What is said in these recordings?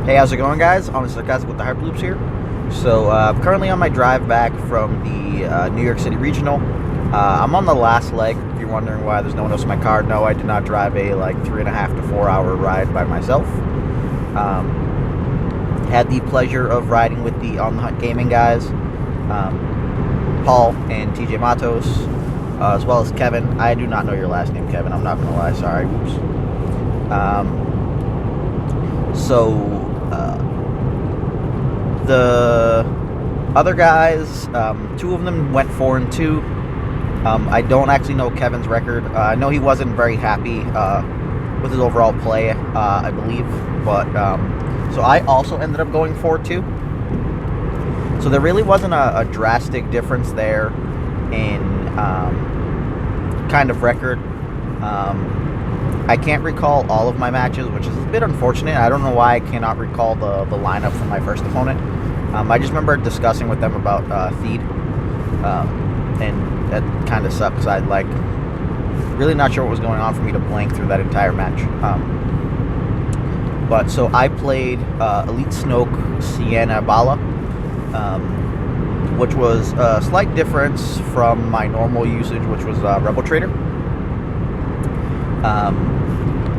Hey, how's it going, guys? Honest Sarcastic with the Hyperloops here. So, currently on my drive back from the New York City Regional. I'm on the last leg. If you're wondering why there's no one else in my car, no, I did not drive a 3.5 to 4 hour ride by myself. Had the pleasure of riding with the On the Hunt Gaming guys, Paul and TJ Matos, as well as Kevin. I do not know your last name, Kevin. I'm not gonna lie. Sorry. Whoops. The other guys, two of them went 4-2. I don't actually know Kevin's record. I know he wasn't very happy with his overall play, I believe. But so I also ended up going 4-2. So there really wasn't a drastic difference there in kind of record. I can't recall all of my matches, which is a bit unfortunate. I don't know why I cannot recall the lineup from my first opponent. I just remember discussing with them about Theed, and that kind of sucked because I really not sure what was going on for me to blank through that entire match. But so I played Elite Snoke Sienna Bala, which was a slight difference from my normal usage, which was Rebel Trader.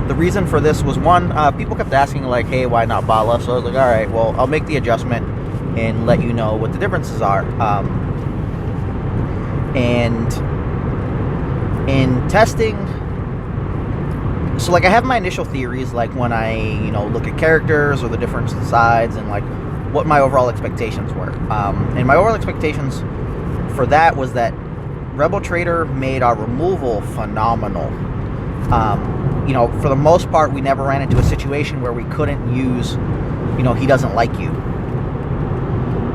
The reason for this was, one, people kept asking, hey, why not Bala? So I was like, alright, well, I'll make the adjustment and let you know what the differences are. And in testing, so I have my initial theories, when I, look at characters or the different sides and what my overall expectations were. And my overall expectations for that was that Rebel Trader made our removal phenomenal. For the most part, we never ran into a situation where we couldn't use, he doesn't like you.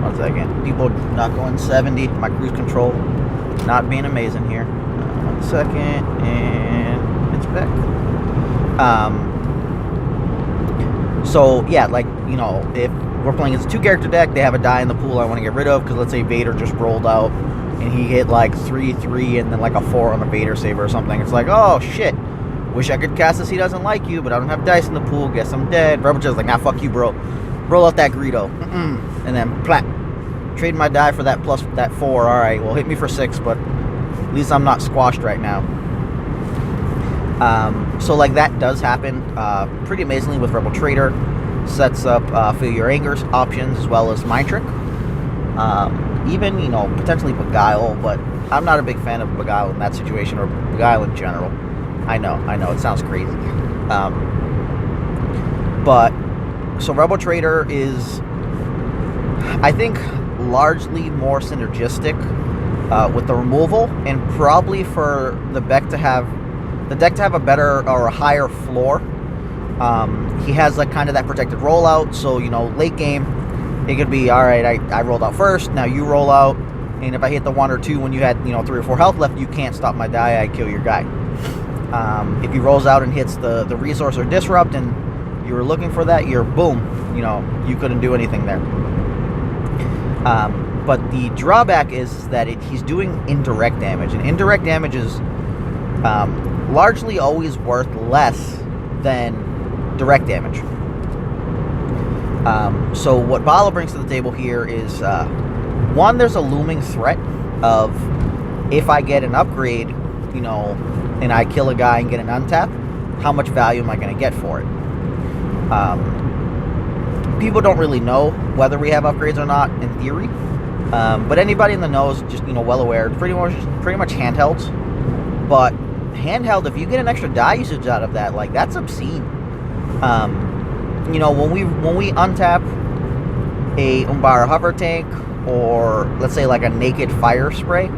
One second. People not going 70. My cruise control not being amazing here. 1 second. And it's back. So, yeah, if we're playing as a 2-character deck, they have a die in the pool I want to get rid of, because let's say Vader just rolled out and he hit 3/3 and then a 4 on a Vader saber or something. It's oh shit. Wish I could cast this He Doesn't Like You, but I don't have dice in the pool. Guess I'm dead. Rebel just nah, fuck you, bro. Roll out that Greedo. And then, plat. Trade my die for that plus that 4. Alright, well, hit me for 6, but at least I'm not squashed right now. So, that does happen pretty amazingly with Rebel Trader. Sets up Feel Your Anger options as well as Mind Trick. Even, potentially Beguile, but I'm not a big fan of Beguile in that situation, or Beguile in general. I know, it sounds crazy. But, so Rebel Trader is, I think, largely more synergistic with the removal, and probably for the deck to have a better or a higher floor. He has kind of that protected rollout, so late game it could be alright, I rolled out first, now you roll out, and if I hit the 1 or 2 when you had 3 or 4 health left, you can't stop my die, I kill your guy. If he rolls out and hits the resource or disrupt and you were looking for that, you're boom, you couldn't do anything there. But the drawback is that he's doing indirect damage, and indirect damage is largely always worth less than direct damage. So what Bala brings to the table here is, one, there's a looming threat of, if I get an upgrade, and I kill a guy and get an untap, how much value am I going to get for it? People don't really know whether we have upgrades or not, in theory. But anybody in the know is just, well aware. It's pretty much handhelds. But handheld, if you get an extra die usage out of that, that's obscene. When we untap a Umbara hover tank, or let's say a naked fire spray,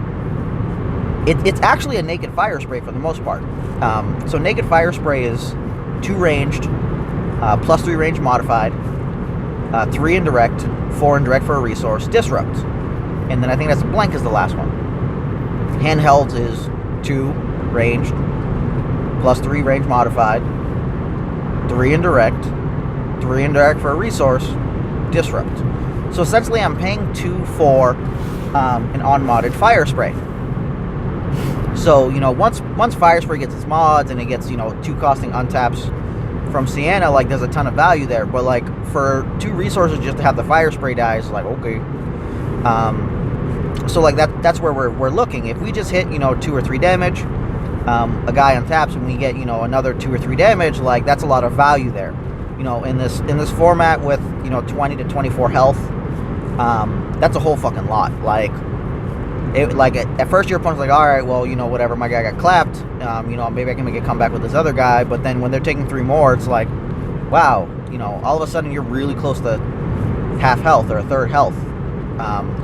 it's actually a naked fire spray for the most part. So naked fire spray is 2 ranged, plus 3 range modified, 3 indirect, 4 indirect for a resource, disrupt, and then I think that's blank is the last one. Handhelds is 2 ranged, plus 3 range modified, 3 indirect for a resource, disrupt. So essentially I'm paying 2 for an unmodded fire spray. So, once Fire Spray gets its mods and it gets, 2 costing untaps, from Sienna, like there's a ton of value there. But like for 2 resources just to have the fire spray die is like okay. So like that's where we're looking. If we just hit 2 or 3 damage, a guy untaps and we get another 2 or 3 damage, like that's a lot of value there. In this format with 20 to 24 health, that's a whole fucking lot. Like at first your opponent's like, all right, well whatever, my guy got clapped, maybe I can make a comeback with this other guy. But then when they're taking 3 more, it's like, wow, all of a sudden you're really close to half health or a third health,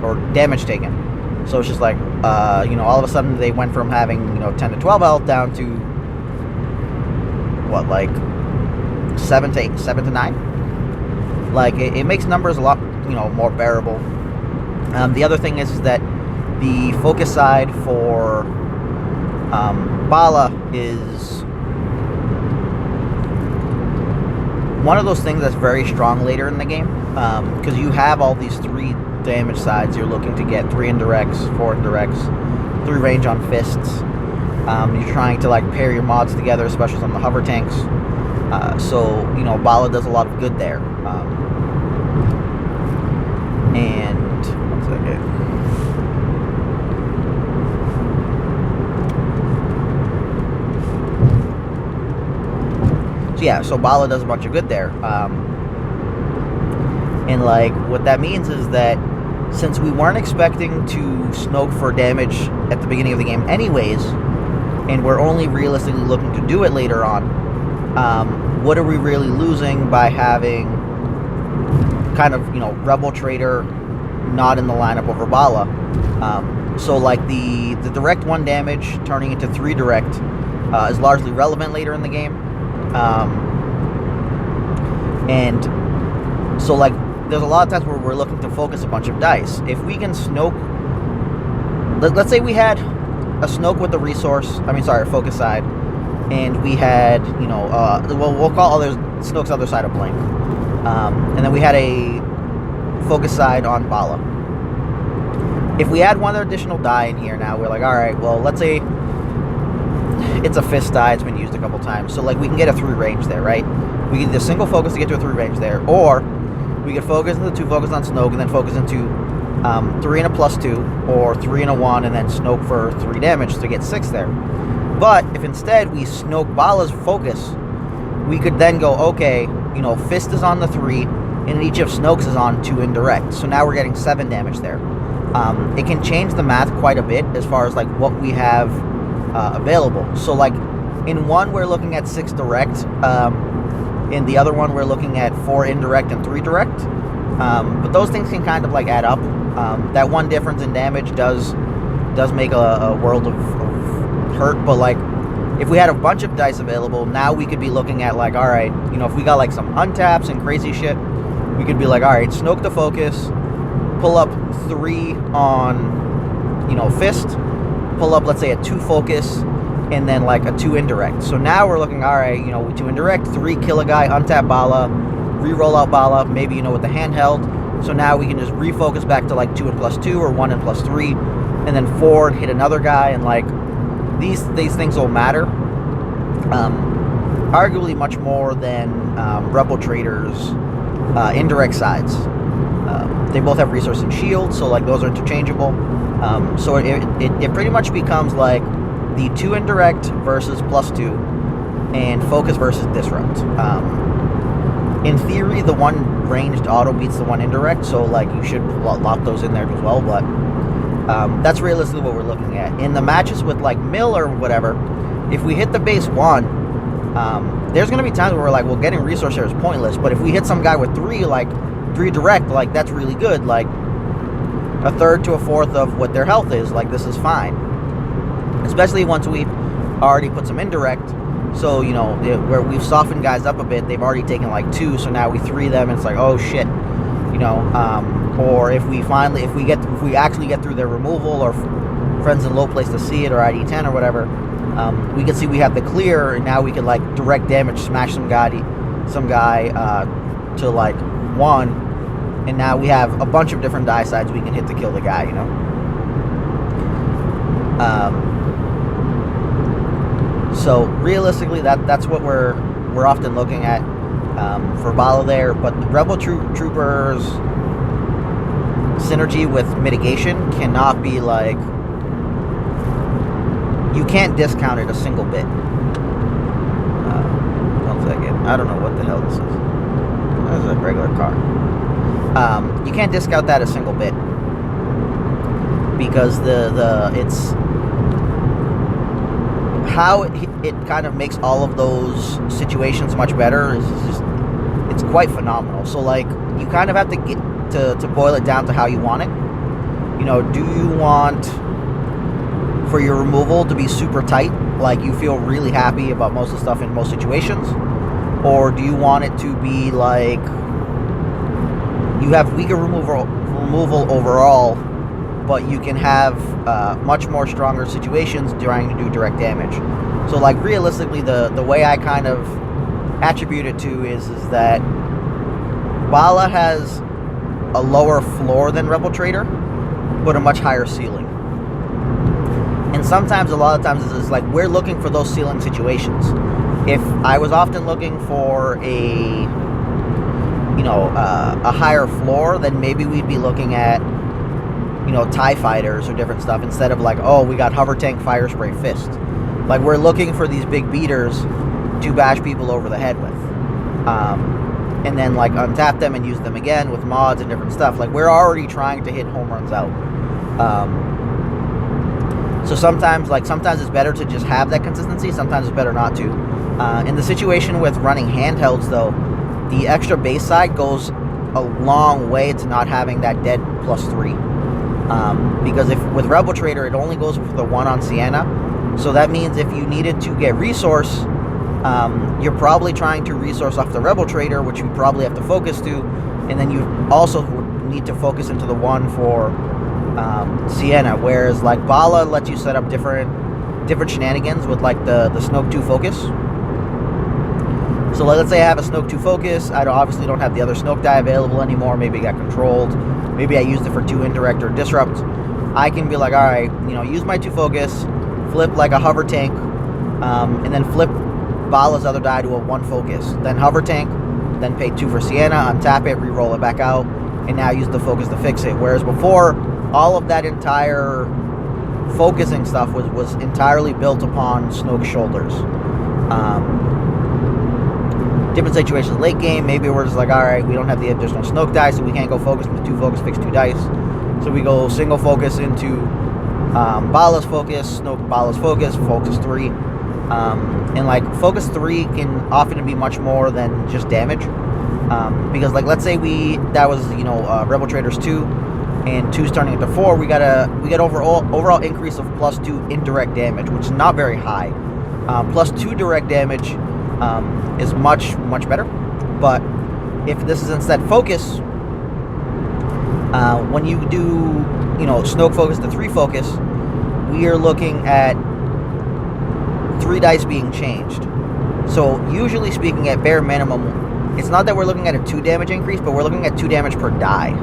or damage taken. So it's just like, all of a sudden they went from having 10 to 12 health down to what, like 7 to 9. Like it makes numbers a lot more bearable. The other thing is that the focus side for Bala is one of those things that's very strong later in the game, because you have all these 3 damage sides you're looking to get: 3 indirects, 4 indirects, 3 range on fists. You're trying to like pair your mods together, especially on the hover tanks. So Bala does a lot of good there. And one second. So yeah, so Bala does a bunch of good there. And like what that means is that since we weren't expecting to Snoke for damage at the beginning of the game anyways, and we're only realistically looking to do it later on, what are we really losing by having kind of Rebel Trader not in the lineup over Bala? So like the direct 1 damage turning into 3 direct is largely relevant later in the game. And so like there's a lot of times where we're looking to focus a bunch of dice. If we can Snoke, let's say we had a Snoke with the resource, focus side, and we had we'll call Snoke's other side a blank, and then we had a focus side on Bala. If we add 1 additional die in here, now we're like, all right, well, let's say it's a fist die, it's been used a couple times, so like we can get a 3 range there, right? We can either single focus to get to a 3 range there, or we could focus into 2 focus on Snoke and then focus into 3 and a +2, or 3 and a 1 and then Snoke for 3 damage to get 6 there. But if instead we Snoke Bala's focus, we could then go, okay, fist is on the 3 and each of Snoke's is on 2 indirect, so now we're getting 7 damage there. It can change the math quite a bit as far as like what we have available. So like in one we're looking at 6 direct, in the other one we're looking at 4 indirect and 3 direct, but those things can kind of like add up. That 1 difference in damage does make a world of hurt. But like if we had a bunch of dice available, now we could be looking at like, all right, if we got like some untaps and crazy shit, we could be like, all right, Snoke the focus, pull up 3 on fist, pull up let's say a 2 focus, and then like a 2 indirect. So now we're looking, all right, with 2 indirect, 3 kill a guy, untap Bala, re-roll out Bala, maybe with the handheld. So now we can just refocus back to like 2 and +2 or 1 and +3, and then 4 and hit another guy. And like these things will matter, arguably much more than Rebel Trader's indirect sides. They both have resource and shield, so like those are interchangeable. So it pretty much becomes like the 2 indirect versus +2, and focus versus disrupt. In theory, the 1 ranged auto beats the 1 indirect, so like you should lock those in there as well. But that's realistically what we're looking at in the matches with like Mill or whatever. If we hit the base 1, there's gonna be times where we're like, well, getting resource share is pointless. But if we hit some guy with 3, like 3 direct, like that's really good. Like a third to a fourth of what their health is, like this is fine. Especially once we've already put some indirect. So, where we've softened guys up a bit, they've already taken like 2, so now we 3 them, and it's like, oh shit, or if we actually get through their removal, or friends in low place to see it, or ID 10 or whatever, we can see we have the clear, and now we can like direct damage, smash some guy to like 1, and now we have a bunch of different die sides we can hit to kill the guy, So realistically, that's what we're we're often looking at for Bala there. But the Rebel Troopers synergy with mitigation cannot be like, you can't discount it a single bit. One second, I don't know what the hell this is. This is a regular car. You can't discount that a single bit, because it's how it kind of makes all of those situations much better is just, it's quite phenomenal. So like, you kind of have to get to boil it down to how you want it. You know, do you want for your removal to be super tight, like you feel really happy about most of the stuff in most situations, or do you want it to be like you have weaker removal overall, but you can have much more stronger situations trying to do direct damage? So like, realistically, the way I kind of attribute it to is that Bala has a lower floor than Rebel Trader, but a much higher ceiling. And sometimes, a lot of times, it's like we're looking for those ceiling situations. If I was often looking for a higher floor, then maybe we'd be looking at, TIE fighters or different stuff, instead of like, oh, we got hover tank, fire spray, fist. Like, we're looking for these big beaters to bash people over the head with. And then like untap them and use them again with mods and different stuff. Like, we're already trying to hit home runs out. So sometimes it's better to just have that consistency. Sometimes it's better not to. In the situation with running handhelds, though, the extra base side goes a long way to not having that dead +3. Because if with Rebel Trader, it only goes for the 1 on Sienna. So that means if you needed to get resource, you're probably trying to resource off the Rebel Trader, which you probably have to focus to, and then you also need to focus into the 1 for Sienna. Whereas like Bala lets you set up different shenanigans with like the Snoke 2 focus. So let's say I have a Snoke 2 focus. I obviously don't have the other Snoke die available anymore. Maybe it got controlled. Maybe I used it for 2 indirect or disrupt. I can be like, all right, use my 2 focus, flip like a hover tank, and then flip Bala's other die to a 1 focus. Then hover tank, then pay 2 for Sienna, untap it, re-roll it back out, and now use the focus to fix it. Whereas before, all of that entire focusing stuff was entirely built upon Snoke's shoulders. Different situations late game, maybe we're just like, alright, we don't have the additional Snoke dice, so we can't go focus with 2 focus, fix 2 dice. So we go single focus into Bala's focus, Snoke Bala's focus 3. And like, focus 3 can often be much more than just damage. Because like, let's say that was Rebel Traders 2, and 2's turning into 4, we get overall increase of +2 indirect damage, which is not very high. +2 direct damage is much better. But if this is instead focus, when you do Snoke focus to 3 focus, we are looking at 3 dice being changed. So usually speaking, at bare minimum, it's not that we're looking at a 2 damage increase, but we're looking at 2 damage per die.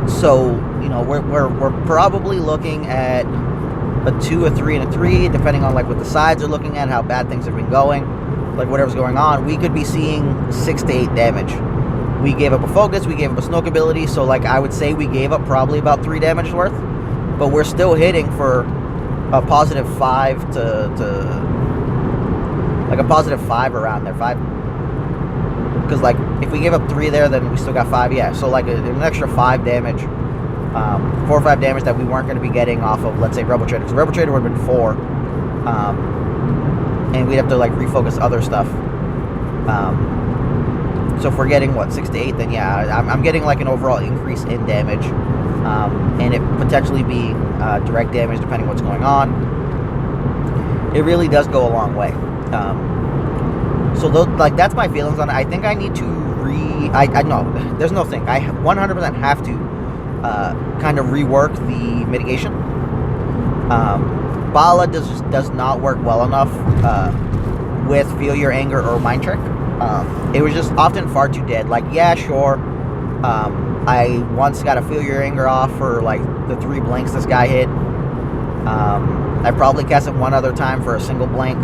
So we're probably looking at a 2, a 3, and a 3, depending on like what the sides are looking at, how bad things have been going, like whatever's going on. We could be seeing 6 to 8 damage. We gave up a focus, we gave up a Snoke ability, so like I would say we gave up probably about 3 damage worth, but we're still hitting for a +5 to like a +5 around there, 5. Because like if we gave up 3 there, then we still got 5. Yeah, so like an extra 5 damage, 4 or 5 damage that we weren't going to be getting off of, let's say, Rebel Trader. Because Rebel Trader would have been 4, and we'd have to like refocus other stuff. So if we're getting 6 to 8, then yeah, I'm getting like an overall increase in damage, and it potentially be direct damage depending what's going on. It really does go a long way. So that's my feelings on it. I think I need to I know there's no thing. I 100% have to kind of rework the mitigation. Bala does not work well enough with Feel Your Anger or Mind Trick. It was just often far too dead. Like, yeah, sure. I once got a Feel Your Anger off for like the 3 blanks this guy hit. I probably cast it 1 other time for a single blank.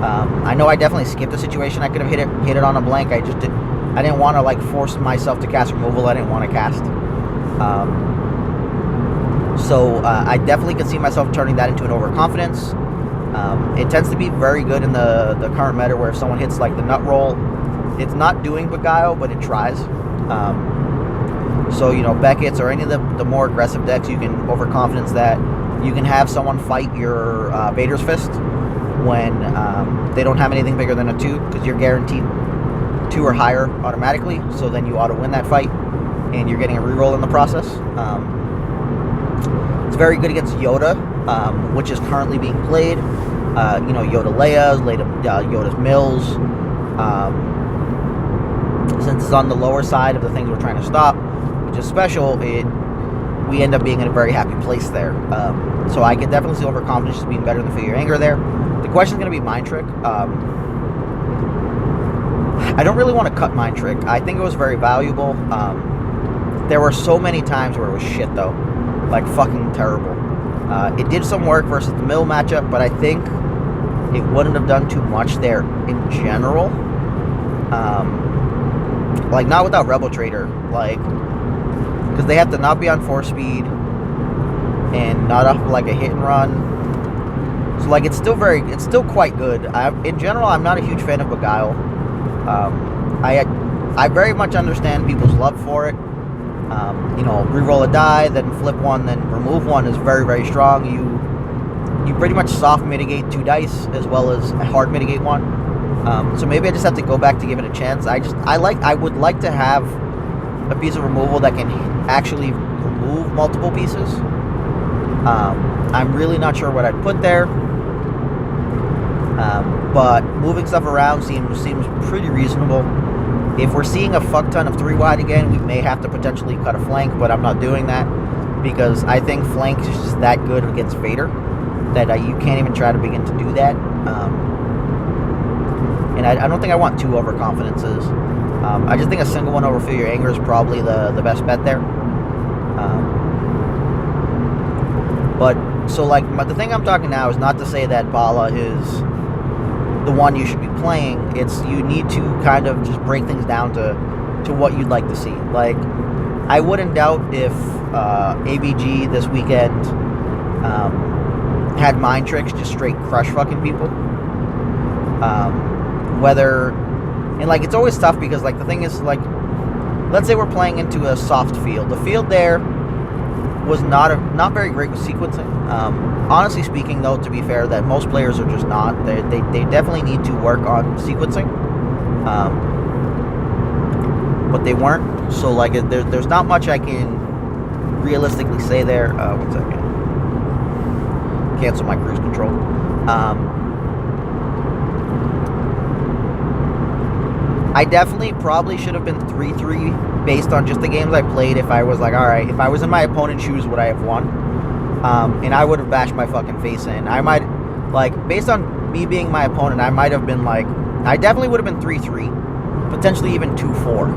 I know I definitely skipped a situation. I could have hit it on a blank. I didn't want to like force myself to cast removal. I didn't want to cast. So I definitely could see myself turning that into an overconfidence. It tends to be very good in the current meta, where if someone hits like the nut roll, it's not doing Beguile, but it tries. So, you know, Beckett's or any of the more aggressive decks, you can overconfidence that. You can have someone fight your Vader's Fist when they don't have anything bigger than a 2, because you're guaranteed 2 or higher automatically. So then you ought to win that fight, and you're getting a reroll in the process. It's very good against Yoda, which is currently being played. You know, Yoda Leia's, Yoda's Mills. Since it's on the lower side of the things we're trying to stop, which is special, we end up being in a very happy place there. So I can definitely see overconfidence just being better than Feel Your Anger there. The question is going to be Mind Trick. I don't really want to cut Mind Trick. I think it was very valuable. There were so many times where it was shit, though. Like, fucking terrible. It did some work versus the Mill matchup, but I think it wouldn't have done too much there in general. Like, not without Rebel Trader. Like, because they have to not be on 4 speed and not off like a hit and run. So, like, it's still quite good. In general, I'm not a huge fan of Beguile. I very much understand people's love for it. You know, reroll a die, then flip one, then remove one is very, very strong. You pretty much soft mitigate 2 dice as well as hard mitigate 1. So maybe I just have to go back to give it a chance. I would like to have a piece of removal that can actually remove multiple pieces. I'm really not sure what I'd put there. But moving stuff around seems pretty reasonable. If we're seeing a fuck ton of 3-wide again, we may have to potentially cut a flank, but I'm not doing that because I think flank is just that good against Vader that you can't even try to begin to do that. And I don't think I want 2 overconfidences. I just think a single one over Feel Your Anger is probably the best bet there. But the thing I'm talking now is not to say that Bala is the one you should be playing. It's you need to kind of just break things down to what you'd like to see. Like, I wouldn't doubt if ABG this weekend had Mind Tricks, just straight crush fucking people. And it's always tough because, like, the thing is, like, let's say we're playing into a soft field. The field there was not very great with sequencing. Honestly speaking, though, to be fair, that most players are just not. They definitely need to work on sequencing. But they weren't. So, like, there's not much I can realistically say there. 1 second. Cancel my cruise control. I definitely probably should have been 3-3 based on just the games I played. If I was like, alright, if I was in my opponent's shoes, would I have won? And I would have bashed my fucking face in. I might, like, based on me being my opponent, I might have been like, I definitely would have been 3-3, potentially even 2-4.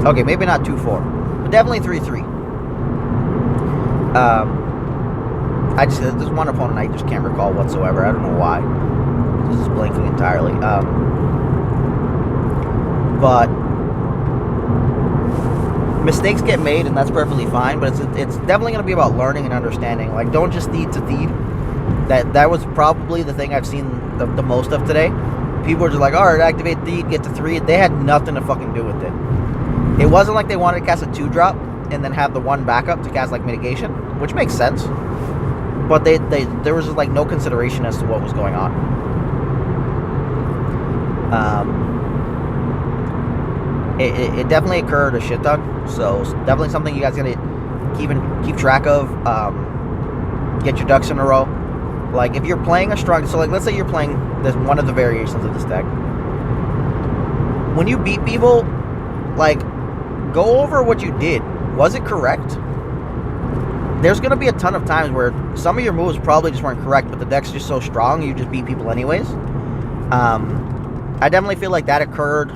Okay, maybe not 2-4, but definitely 3-3. There's one opponent I just can't recall whatsoever. I don't know why. This is blanking entirely. But mistakes get made, and that's perfectly fine. But it's definitely going to be about learning and understanding. Like, don't just Theed to Theed. That was probably the thing I've seen the most of today. People were just like, alright, activate Theed, get to 3. They had nothing to fucking do with it. It wasn't like they wanted to cast a 2-drop and then have the 1 backup to cast, like, mitigation, which makes sense. But there was just, like, no consideration as to what was going on. It definitely occurred a shit ton. So it's definitely something you guys gotta keep track of. Get your ducks in a row. Like, if you're playing a strong, so, like, let's say you're playing this one of the variations of this deck. When you beat people, like, go over what you did. Was it correct? There's going to be a ton of times where some of your moves probably just weren't correct, but the deck's just so strong, you just beat people anyways. I definitely feel like that occurred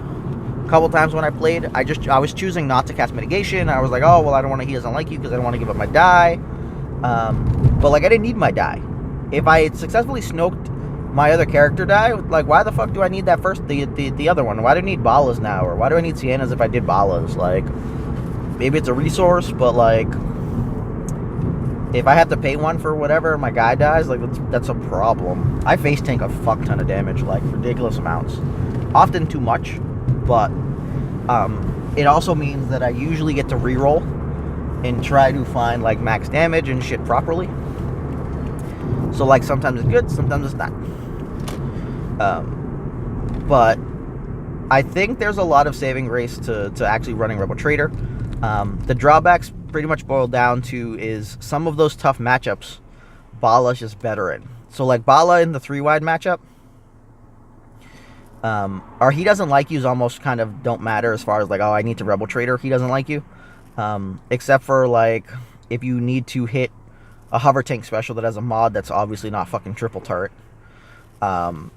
A couple times when I played, I was choosing not to cast mitigation. I was like, oh well, I don't want to. He doesn't like you because I don't want to give up my die. But like I didn't need my die. If I had successfully snoked my other character die, like why the fuck do I need that first the other one? Why do I need Balas now, or why do I need Siennas if I did Balas? Like maybe it's a resource, but like if I have to pay one for whatever my guy dies, like that's a problem. I face tank a fuck ton of damage, like ridiculous amounts, often too much, but it also means that I usually get to reroll and try to find like max damage and shit properly. So like sometimes it's good, sometimes it's not. But I think there's a lot of saving grace to actually running Rebel Trader. The drawbacks pretty much boil down to is some of those tough matchups Bala's just better in. So like Bala in the 3-wide matchup, or he doesn't like you's almost kind of don't matter as far as like, oh, I need to Rebel Trader, he doesn't like you. Except for like if you need to hit a hover tank special that has a mod that's obviously not fucking triple turret. Trying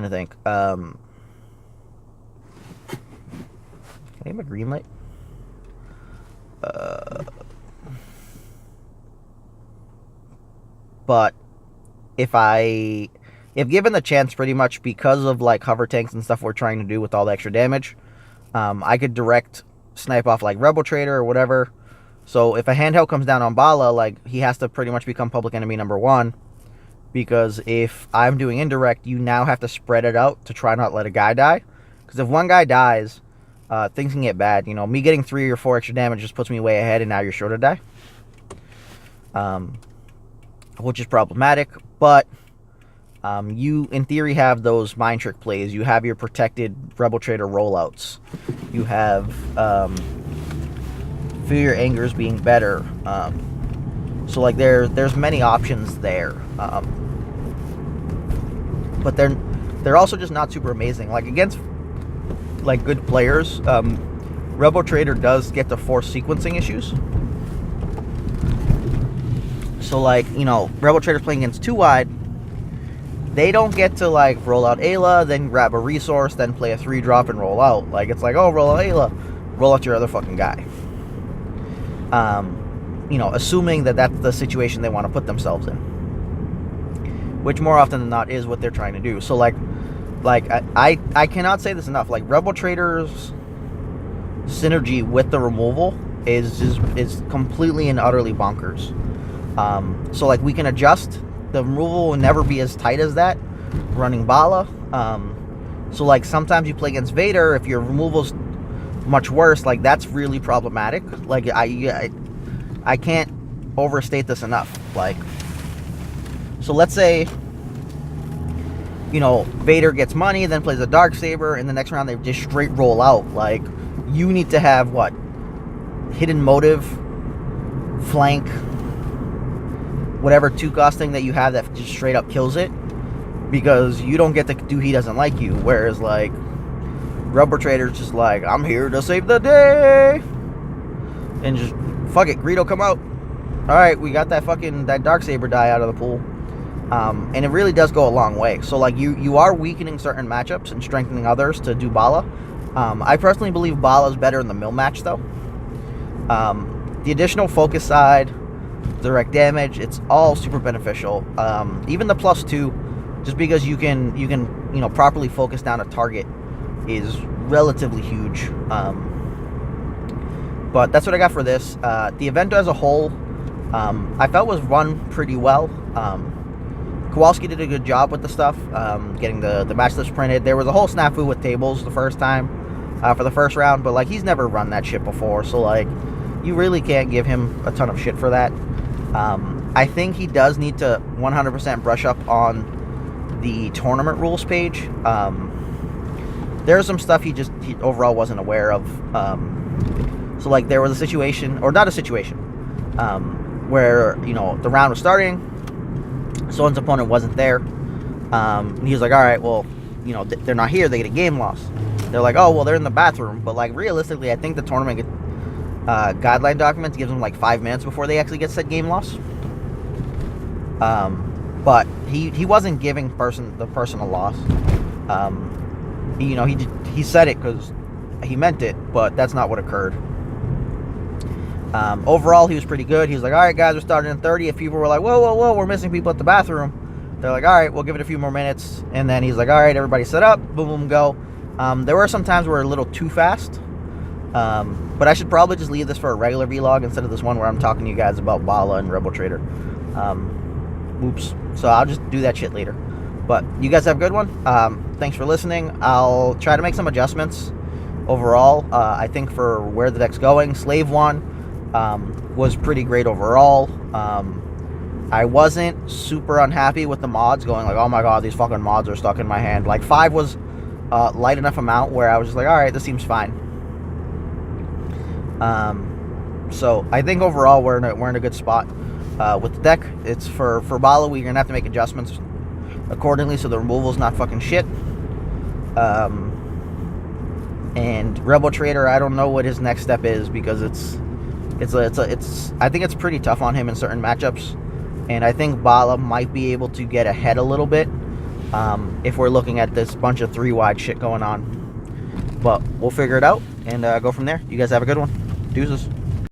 to think. Can I name a green light? But if given the chance, pretty much because of like hover tanks and stuff we're trying to do with all the extra damage, I could direct snipe off like Rebel Trader or whatever. So if a handheld comes down on Bala, like he has to pretty much become public enemy number 1. Because if I'm doing indirect, you now have to spread it out to try not let a guy die. Because if one guy dies, things can get bad. You know, me getting 3 or 4 extra damage just puts me way ahead, and now you're sure to die. Which is problematic. But you, in theory, have those mind trick plays. You have your protected Rebel Trader rollouts. You have Fear Your Angers being better. So like there's many options there. But they're also just not super amazing. Like against like good players, Rebel Trader does get to force sequencing issues. So like, you know, Rebel Trader's playing against 2-wide, they don't get to like roll out Ayla, then grab a resource, then play a 3-drop and roll out. Like it's like, oh, roll out Ayla, roll out your other fucking guy. You know, assuming that that's the situation they want to put themselves in, which more often than not is what they're trying to do. So like I cannot say this enough. Like Rebel Trader's synergy with the removal is completely and utterly bonkers. So like we can adjust. The removal will never be as tight as that running Bala. So like sometimes you play against Vader, if your removal's much worse, like that's really problematic. Like I can't overstate this enough. Like, so let's say, you know, Vader gets money, then plays a Darksaber, and the next round they just straight roll out. Like, you need to have what? Hidden motive, flank, whatever 2-cost thing that you have that just straight up kills it, because you don't get to do he doesn't like you. Whereas like Rebel Trader's just like, I'm here to save the day, and just fuck it, Greedo, come out. Alright, we got that Darksaber die out of the pool. And it really does go a long way. So like you are weakening certain matchups and strengthening others to do Bala. I personally believe Bala is better in the mill match though. The additional focus side, direct damage, it's all super beneficial. Even the +2, just because you can you know properly focus down a target, is relatively huge. But that's what I got for this. The event as a whole, I felt was run pretty well. Kowalski did a good job with the stuff, getting the match list printed. There was a whole snafu with tables the first time for the first round, but like he's never run that shit before, so like you really can't give him a ton of shit for that. I think he does need to 100% brush up on the tournament rules page. There's some stuff he overall wasn't aware of. So like there was a situation, or not a situation, where, you know, the round was starting, someone's opponent wasn't there, and he was like, alright, well, you know, they're not here, they get a game loss. They're like, oh, well, they're in the bathroom, but like realistically, I think the tournament guideline documents gives them like 5 minutes before they actually get said game loss. But he wasn't giving the person a loss. He said it because he meant it, but that's not what occurred. Overall, he was pretty good. He was like, all right, guys, we're starting in 30. If people were like, whoa, we're missing people at the bathroom, they're like, all right, we'll give it a few more minutes. And then he's like, all right, everybody set up, boom, boom, go. There were some times where a little too fast. But I should probably just leave this for a regular vlog instead of this one where I'm talking to you guys about Bala and Rebel Trader. Oops. So I'll just do that shit later. But you guys have a good one. Thanks for listening. I'll try to make some adjustments overall. I think for where the deck's going, Slave 1 was pretty great overall. I wasn't super unhappy with the mods going like, oh my god, these fucking mods are stuck in my hand. Like 5 was light enough amount where I was just like, all right, this seems fine. So I think overall we're in a good spot with the deck. It's for Bala, we're gonna have to make adjustments accordingly so the removal's not fucking shit. And Rebel Trader, I don't know what his next step is because I think it's pretty tough on him in certain matchups, and I think Bala might be able to get ahead a little bit if we're looking at this bunch of 3-wide shit going on. But we'll figure it out and go from there. You guys have a good one. Deuces.